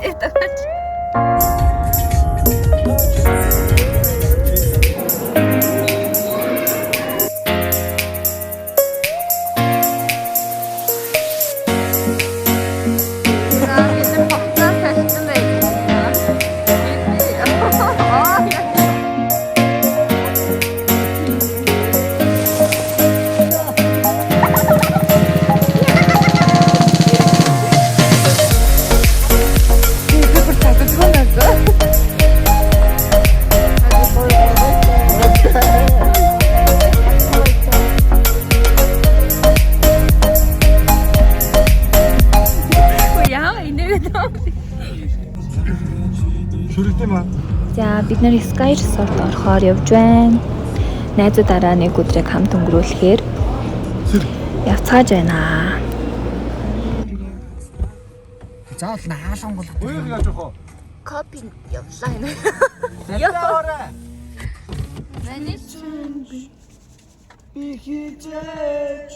идээд байгаа ч. За бид нэр Sky Resort орохоор явж байна. Найзуудаараа нэг өдрийг хамт өнгөрүүлэхээр явцгааж байна. Заавал наашон гол. Үеийг яаж явах вэ? Копи явлаа энэ. Яа. Манайч Би хичээж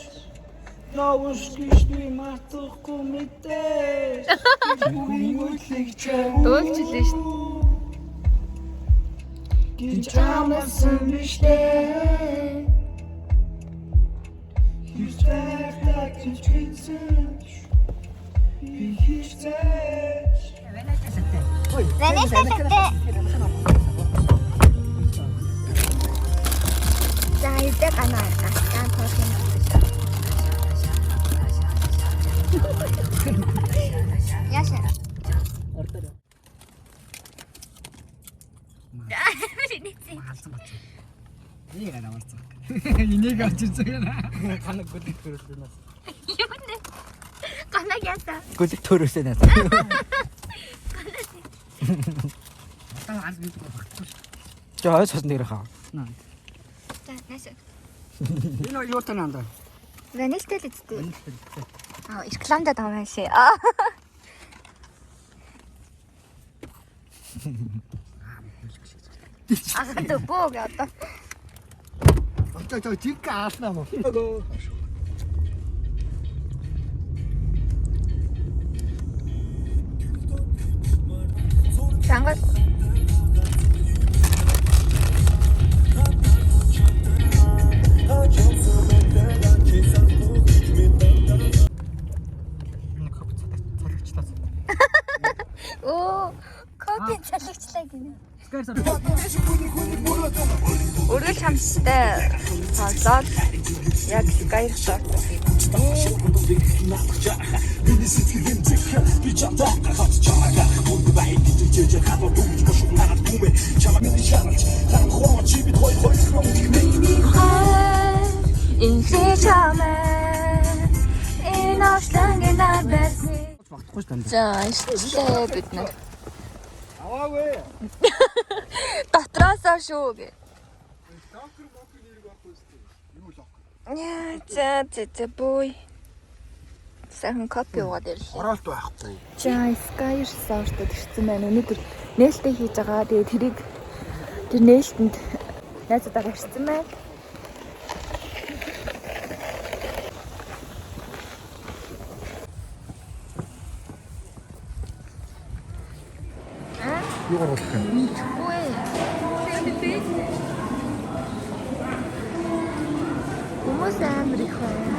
наушгишний матахгүй мэдээ. дуулчлаа шүү. Гинчамасан биштэй. Хичээдэг хичээдэг. Би хичээж. За идэх анаа гастан тоохын. Яша. Хаалсан бац. Энийг аваарсан. Энийг авч ирсэн. Ханаг гүлэг төрөөсөн. Юу нэ? Канаг яса. Гүлэг төрөөсөн аа. Таа аль бид багтсан. Жаа цаас нэр хаа. За яша. Энэ юу танаа. Ванилтэй л үстэй. Аа, Ирландад байгаа юм шээ. Ахад бог одоо. Очоо чиг ааснаа мó. Чангал. Оо, кофе цалигчлаа гинэ. Өргөл хамстай сонсоод яг Sky Resort. За, ишлээ бид нар. Аваагүй. Дотроосоо шүү гэ. Локер мокер нэрэг байхгүй шүү. Юу локер? За бой. Сайхан кофе уугаад ирлээ. Оролт байхгүй. За, Sky Resort-д ирсэн байна. Өнөөдөр нээлттэй хийж байгаа. Тэгээ тэр нээлтэнд найзуудаа ирсэн байна. Юу оруулах юм? Хүмүүс амар их байна.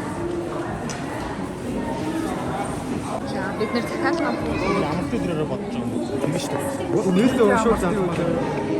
За бид нэр дахиад Амт өдрөөрөө бодож байгаа юм. Тийм шүү дээ. Нээлттэй уншуул заасан.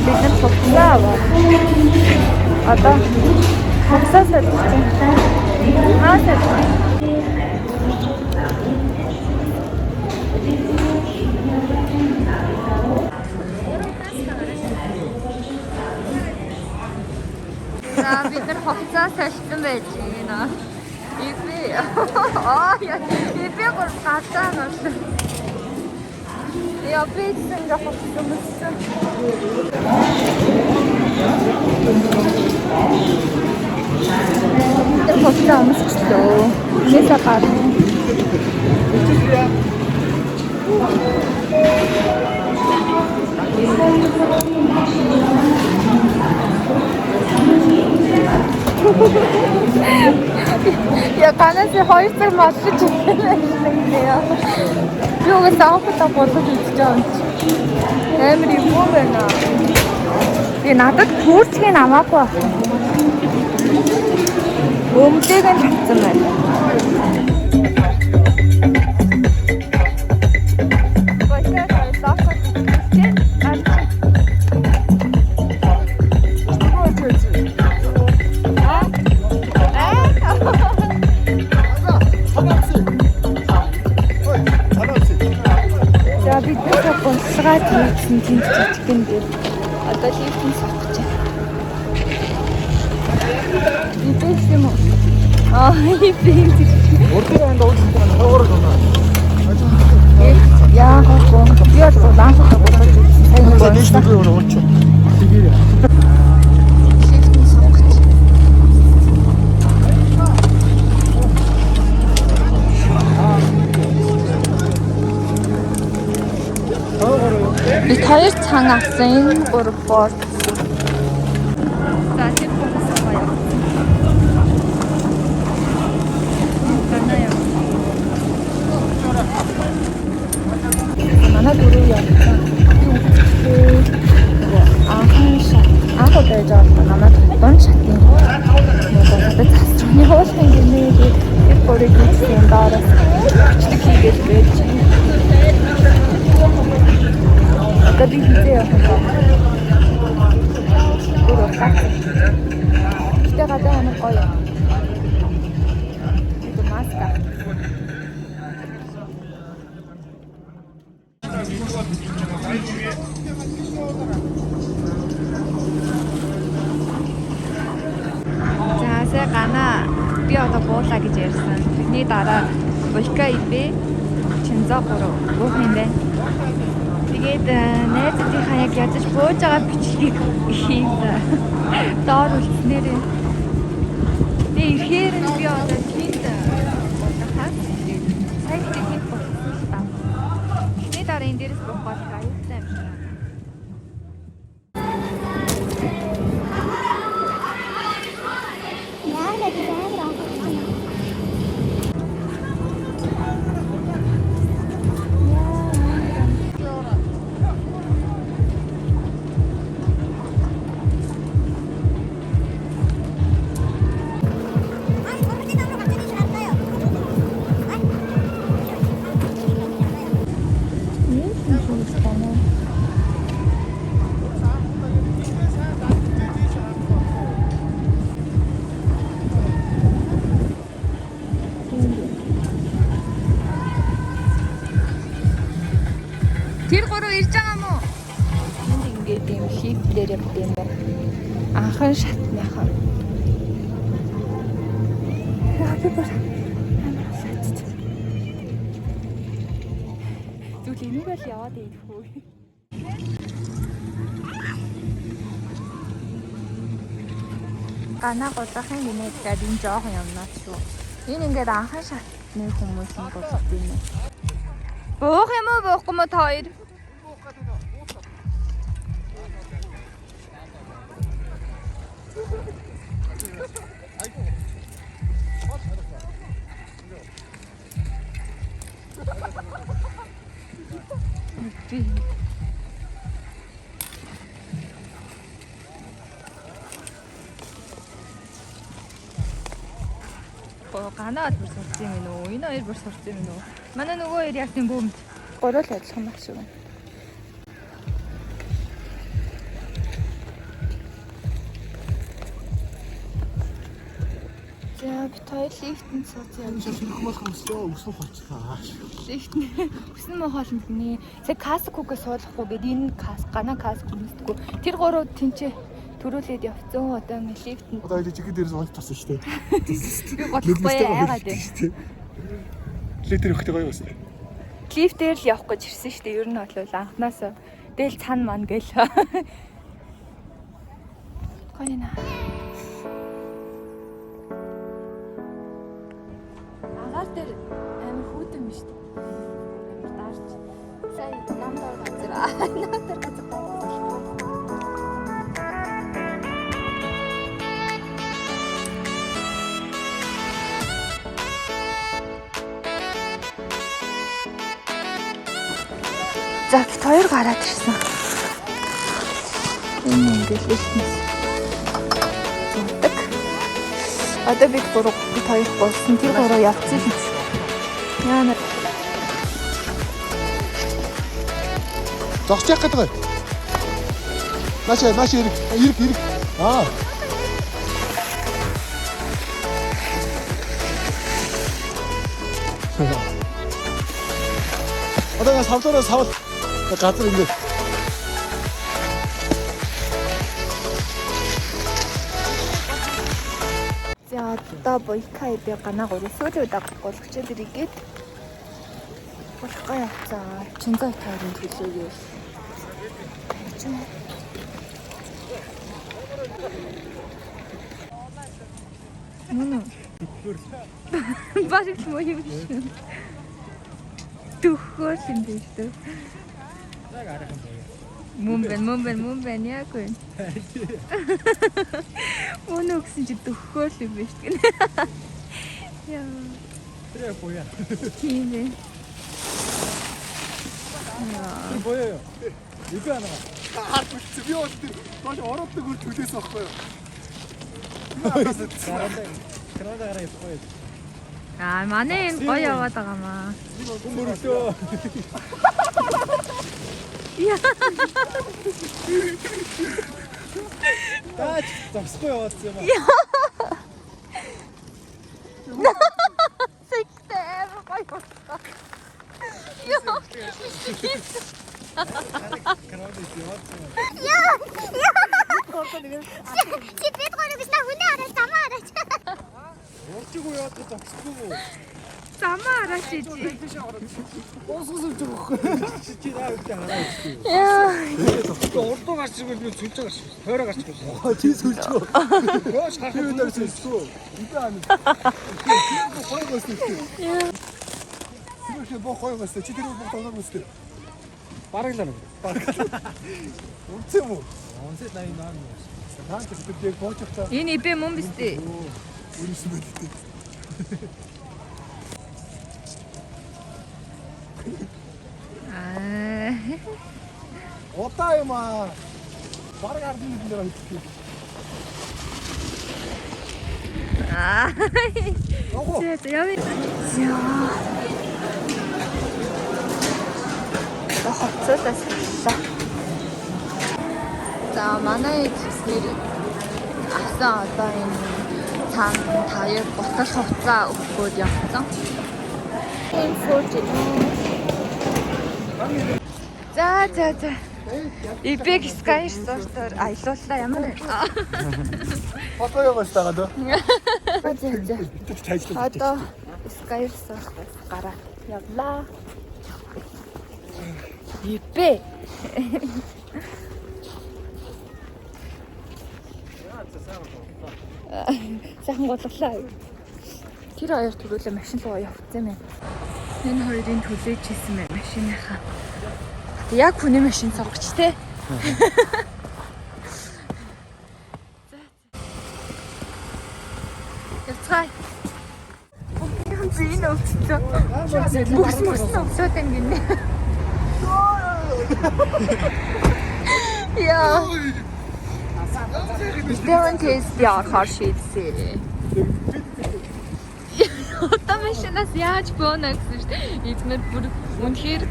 бид нар цуглаа. Одоо хавсаасаа чинь хаасаа За бид нар хавцаа салсан байж байна. байна. Ипи. Аа яа. Ипи гол гацаана. Я пиццэн жахах юмсан. Тэр хоцтой өмсчлөө. Нээсээ гарна. Я ганаас хоёр цаг маллаж байна. Юу саахта болоод идэж байгаа юм чи. Амар юм байна. Би надад төрцгийг намаагүй байна. Өмдөг нь татсан байна. За бид нэг болцгаа хийсэн тийм жижигэн дээр одоо лифтэн сохож байна. Ипэс юм уу? Ипэс. Өөртөө энэ уулзсан хоороо байна. Яа гоо би одоо лансаа болоод сайн За нэг нэг уулч. Тэгээрээ. лифтэн сохож. Би хоёр цан авсан энэ гурав бор. За тийм болсон гоё. Манай дөрөв явсан. Анх удаа яаж байгаа намайг тун шатын. Надад засрахны хуулын гинээг их бүрийг хийсэн дээрээс бичлэг хийгээд байж. Одоо би хийээ явах. Гэтэ гадаа амар гоё. ಇದು маска. За гана би одоо буулаа гэж ярьсан. Бидний дараа Булка ипэ Чинзагур гох юм байна. Тэгээд найзуудынхаа яг ядаж бууж байгаа бичлэгийг хийм доор үлснээр. Тэгээ ихээр нь би одоо тийт хахад сайн хийх болсон. Эхний дараа энэ дээрээс бохол аюултай юм шиг. Тэр гурав ирж байгаа мó? Энд ингээд юм хиплэр явд юм байна. Анхан шатныхан. Хапи бар. Зүг энийг л яваад идэх үү? Гана гоцохын гинэд гадин жоох юмнаа шүү. Энэ ингээд анхан шатны хүмүүс нь болоод байна. Буух юм уу буухгүй мó та хоёр? Ганаад бүр сурсан юм уу? Энэ хоёр бүр сурсан юм уу? Манай нөгөө хоёр яг тийм бөөмд. Гурвал адилхан байх шиг байна. За би хоёр лифтэнд суусан. Хүмүүс өснөх болчихлоо. Лифт өснө мөн хоолнд гинэ. Сая каск хүүгээ суулгахгүй гээд энэ каск гана каск хүмүүсдэггүй. Тэр гурав тэнцээ төрүүлээд явцсан. Одоо ингээ лифтэнд Одоо ili чигээр дээрээс унж тарсан шүү дээ. би бодлохгүй яагаад вэ? Литер өгөхтэй гоё байсан. Лифтээр л явах гэж ирсэн шүү дээ. Ер нь бол анханаас дээл цан ман гээл. Конина. Агаар дээр амар хүүтэн биш үү? Амар даарч. Сая намдаар газар. Намдаар газар байсан. За бит хоёр гараад ирсэн. Энэ ингээл лифтнээс. Зурдаг. Одоо бид хоёр болсон. Тэр гурав явцсан л. Яана. Зогсож явах гэдэг. Маш ирэх. Аа. Одоо савлаараа савл газар ингэ. За одоо бойкай би ганаа гурав сүүлийн удаа голчод иргээд болохгүй явцаа. Чинзаа тойрон төлөөгүй. Мөн. Бааш муу юм шиг. Төхөөр юм биш үү? Мөн бэн яг үү. Мөн өгсөн чи төхөөр юм биш гэнэ. Яа. 그래 보여. Тийм ээ. 보여요. 이거 하나. би өөртөө маш ороодог үр төлөөс байхгүй юу? Канада гараа явахгүй. Аа манай энэ гоё яваад байгаа маа. мөрөдөө. Яа. Таач зогсохгүй яваадсан юм аа. Сектэр гоё. Яа. Канада яваадсан. Чи бид гурав гэж та хүнээ хараад замаа хараач. Өөрчигөө яваад зогсохгүй. Замаа хараач чи. Уусгасч өгөхгүй. Чи наа үгүй хараа. Яа. Урдуу гарч ирвэл би сүлж байгаа шүү. Хойроо гарч ирсэн. Чи сүлжөө. Хөөш хахад дээр сүлжөө. Идэв аа. Хойроо гарч ирсэн. Яа. Чи боо хойроо гарч чи тэр боо тоног үстэй. Бараглаа. Үнцэн үү? Үнцэн 88. Таанч сэтгэлийг боочтой. Энэ ибэ мөн биз дээ. Үнэс мэдээ. Отаа юм аа. Бараг ардын дээр хэлчих. Аа. Ого. Яа. Хоцолоос хэллээ. За манай эцэснэр авсан одоо энэ цаан таяр бутал хувцас өгөхөд явсан. Энэ фото. За. Ибэг Sky Resort-оор аялууллаа ямар вэ? Фото явуулж байгаа дөө. За. Одоо Sky Resort-аас гараад явлаа. Ибэ. Сайхан голглоо. Тэр хоёр төрүүлээ машин руу явцсан юм. Энэ хоёрын төлөөж хийсэн мэ машиныхаа. Яг хүний машин цогч те. Яцгай. Би нөөцлөө. Бүс өсөөд юм гинэ. Яа. Битэн тест яахаар шийдсэн. Одоо машинаас яаж бөөнө гэсэн шүү дээ. Эдгээр бүр үнэхээр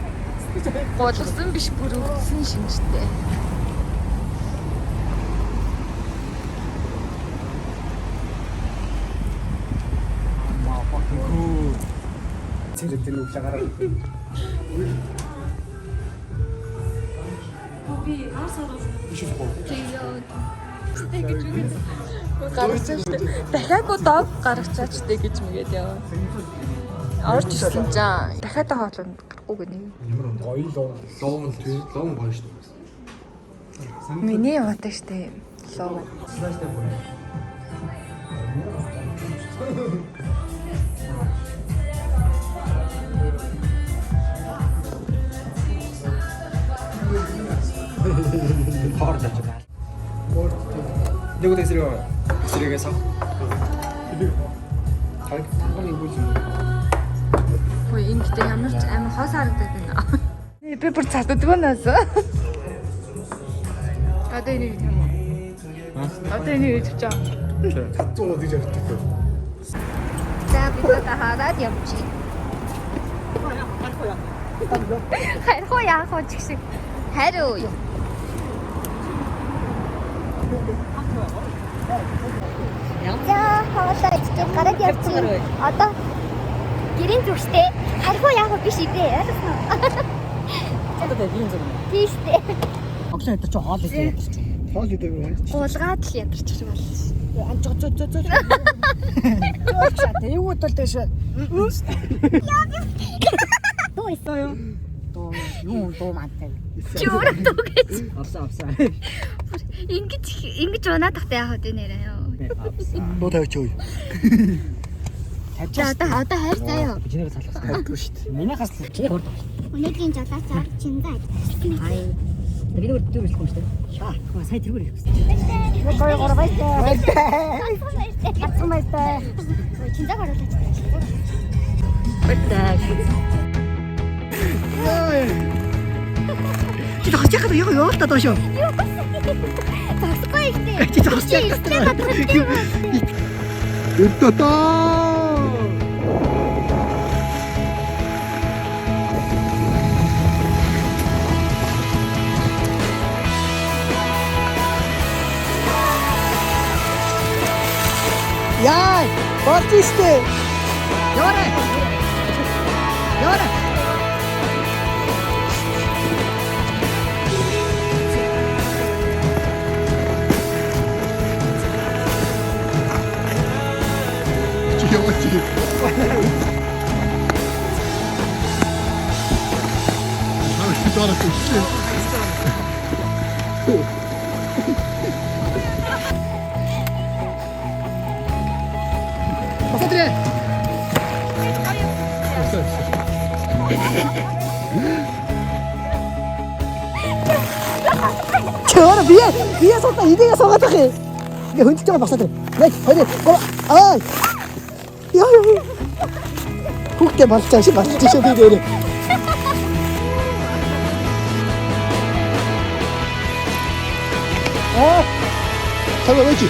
болгосон биш бүр өвдсөн шинжтэй. Цэрэдэн үглээ гараад. Би арсаа. Ишүүс боо. штэ гэж үгээд гаргацсан штэ. Дахиад дог гаргацаач штэ гэж мэгээд яа. Орж ирсэн чинь дахиад хоолнд гарахгүй гэнэ. Гоё лоон тий. Лоон гоё шүү. Миний яваатай штэ. Лоо. Хоор зааж байна. Нэг эсрэгээс аа. Тагны гүйл юм. Хөөе ингэхдээ ямар ч амар хол харагдаад байна. Би бүр цацдаггүй наас. Одоо энийг юм уу? Одоо энийг хийж чаа. 100 гэж ярьдаг. За бид одоо хараад явчих. Хайрхуу яах вэ гэх шиг. Хайруу юу? За хавaalаа ичиж гараад явчих. Одоо гэрийн зүгштэй. Хайрхуу яах вэ биш ээ. Ойлгосноо. Одоо тийм зүйл. Тийш дээ. Оглоо өдөр чи хоол идэх юм чи. Хоол идэг юм. Уулгаад л ядарчих шиг болно. Зөө. Тэйгүүд л дэш. Дуу 있어요. Дуу мантай. Чөөрөө дуу гэж. Авсаа. Ингэж унаад тахтай яах вэ нэрээ. Дуу тавьчих уу. За одоо хайр заяа. Чинийг салгах тавьдаг шүү дээ. Минийхаас л чи хурд. Өнөөдрийн жолоочоор чинзаа. Хай. Тэгээд өөр төрүүлэх юм шүү дээ. Шаа. Сая тэргээр ирэх гэсэн. Гоё гоё баяртай. Баяртай. Чинзаа гаруулаач. Баяртай. Чи хасчих хаа яа та доошо. Засахгүй ихтэй. Чи хасчих. Өттөө. Яа, бартисте. Яваарай. Яваач. Дараа чи. Посмотри. Чөөр бие суугаа идегээ суугаад их. Ингээ хөндөж байгаа басаад. Хойд. Аа. Яа. Хүүхдээ болчихсон шүү би дээр. Самаа 왜지?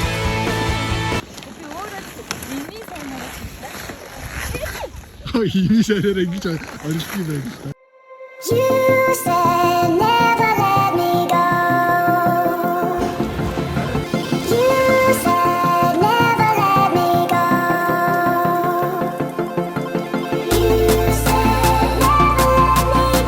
이미 살아라 이게 어렵게 돼. You say